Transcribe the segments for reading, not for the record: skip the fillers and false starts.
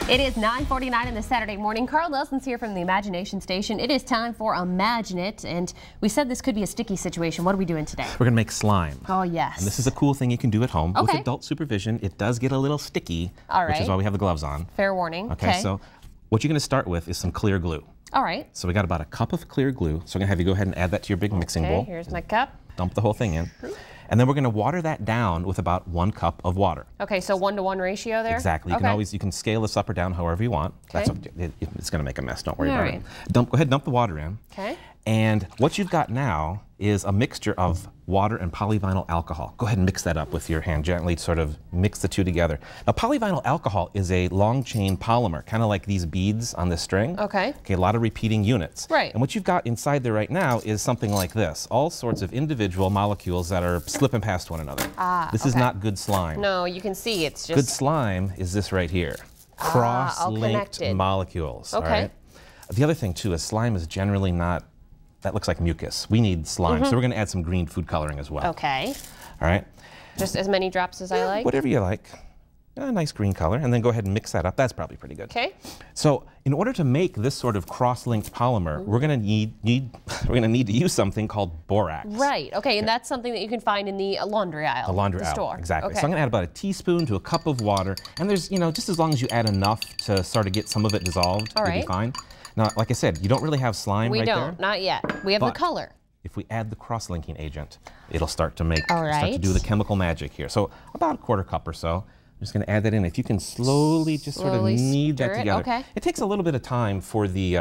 It is 9:49 in the Saturday morning. Carl Nelson's here from the Imagination Station. It is time for Imagine It, and we said this could be a sticky situation. What are we doing today? We're going to make slime. Oh, yes. And this is a cool thing you can do at home. Okay. With adult supervision. It does get a little sticky, All right. which is why we have the gloves on. Fair warning. Okay, so what you're going to start with is some clear glue. All right. So we got about a cup of clear glue. So I'm going to have you go ahead and add that to your big mixing bowl. Okay, here's my cup. Dump the whole thing in. And then we're going to water that down with about 1 cup of water. Okay, so 1-to-1 ratio there? Exactly. You can scale this up or down however you want. Okay. It's going to make a mess. Don't worry All about right. it. Go ahead and dump the water in. Okay. And what you've got now is a mixture of water and polyvinyl alcohol. Go ahead and mix that up with your hand gently, sort of mix the two together. Now, polyvinyl alcohol is a long chain polymer, kind of like these beads on this string. Okay. Okay, a lot of repeating units. Right. And what you've got inside there right now is something like this, all sorts of individual molecules that are slipping past one another. This is not good slime. No, you can see it's just... Good slime is this right here. Cross-linked molecules. Okay. All right? The other thing, too, is slime is generally not, that looks like mucus. We need slime, so we're going to add some green food coloring as well. Okay. All right? Just as many drops as I like? Whatever you like. A nice green color, and then go ahead and mix that up. That's probably pretty good. Okay. So, in order to make this sort of cross-linked polymer, we're going to need to use something called borax. Right. Okay, and that's something that you can find in the laundry aisle. The laundry aisle. Store. Exactly. Okay. So I'm going to add about a teaspoon to a cup of water, and there's, just as long as you add enough to sort of get some of it dissolved, All you'll right. be fine. Now, like I said, you don't really have slime right there. We don't, not yet. We have the color. If we add the cross-linking agent, it'll start to make, All right. start to do the chemical magic here. So about a 1/4 cup or so. I'm just going to add that in. If you can slowly just sort of knead that together. Okay. It takes a little bit of time for the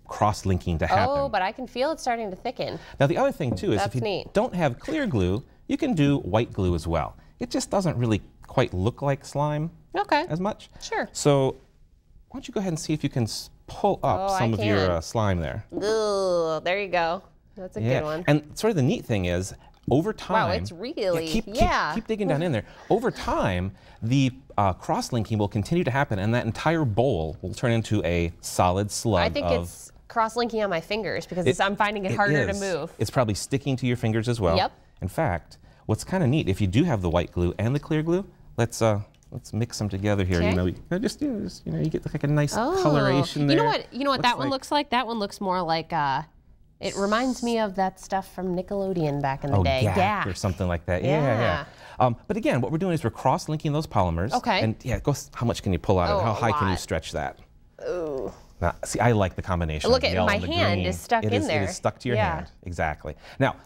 cross-linking to happen. Oh, but I can feel it starting to thicken. Now the other thing too is if you don't have clear glue, you can do white glue as well. It just doesn't really quite look like slime as much. Sure. So why don't you go ahead and see if you can pull up some of your slime there. Ooh, there you go. That's a good one. And sort of the neat thing is, over time, wow, it's really, keep digging down in there. Over time, the cross-linking will continue to happen, and that entire bowl will turn into a solid slug. I think it's cross-linking on my fingers because I'm finding it harder to move. It's probably sticking to your fingers as well. Yep. In fact, what's kind of neat, if you do have the white glue and the clear glue, let's mix them together here. Okay. You get like a nice coloration there. You know what that one looks like? That one looks more like it reminds me of that stuff from Nickelodeon back in the day. Gak or something like that. Yeah. But again, what we're doing is we're cross-linking those polymers. Okay. And how much can you pull out of it? How high can you stretch that? Ooh. Now, see, I like the combination. Look of at yellow my and the hand green. is stuck in there. It is stuck to your hand. Exactly. Now,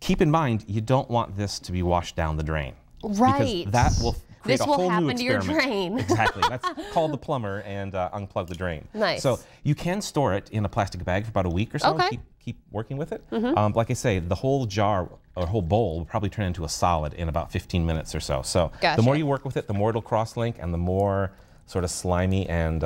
keep in mind, you don't want this to be washed down the drain. Right. Because that will create a whole new experiment. To your drain. Exactly. That's call the plumber and unplug the drain. Nice. So you can store it in a plastic bag for about a week or so. Okay. Keep working with it. Like I say, the whole jar or whole bowl will probably turn into a solid in about 15 minutes or so. So the more you work with it, the more it'll cross-link and the more sort of slimy and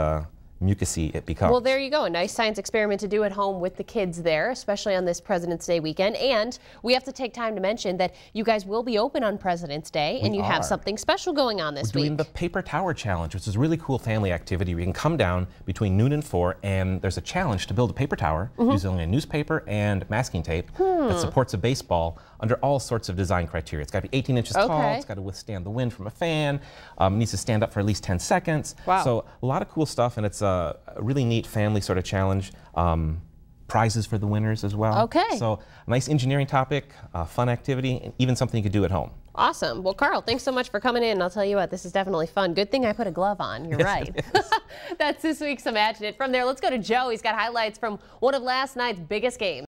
mucusy it becomes. Well, there you go. A nice science experiment to do at home with the kids there, especially on this President's Day weekend. And we have to take time to mention that you guys will be open on President's Day, and you have something special going on this week. We're doing the Paper Tower Challenge, which is a really cool family activity where you can come down between noon and 4, and there's a challenge to build a paper tower using a newspaper and masking tape that supports a baseball under all sorts of design criteria. It's got to be 18 inches tall, it's got to withstand the wind from a fan, it needs to stand up for at least 10 seconds. Wow. So a lot of cool stuff, and it's a really neat family sort of challenge. Prizes for the winners as well. Okay. So a nice engineering topic, fun activity, and even something you could do at home. Awesome. Well, Carl, thanks so much for coming in. I'll tell you what, this is definitely fun. Good thing I put a glove on. You're right. That's this week's Imagine It. From there, let's go to Joe. He's got highlights from one of last night's biggest games.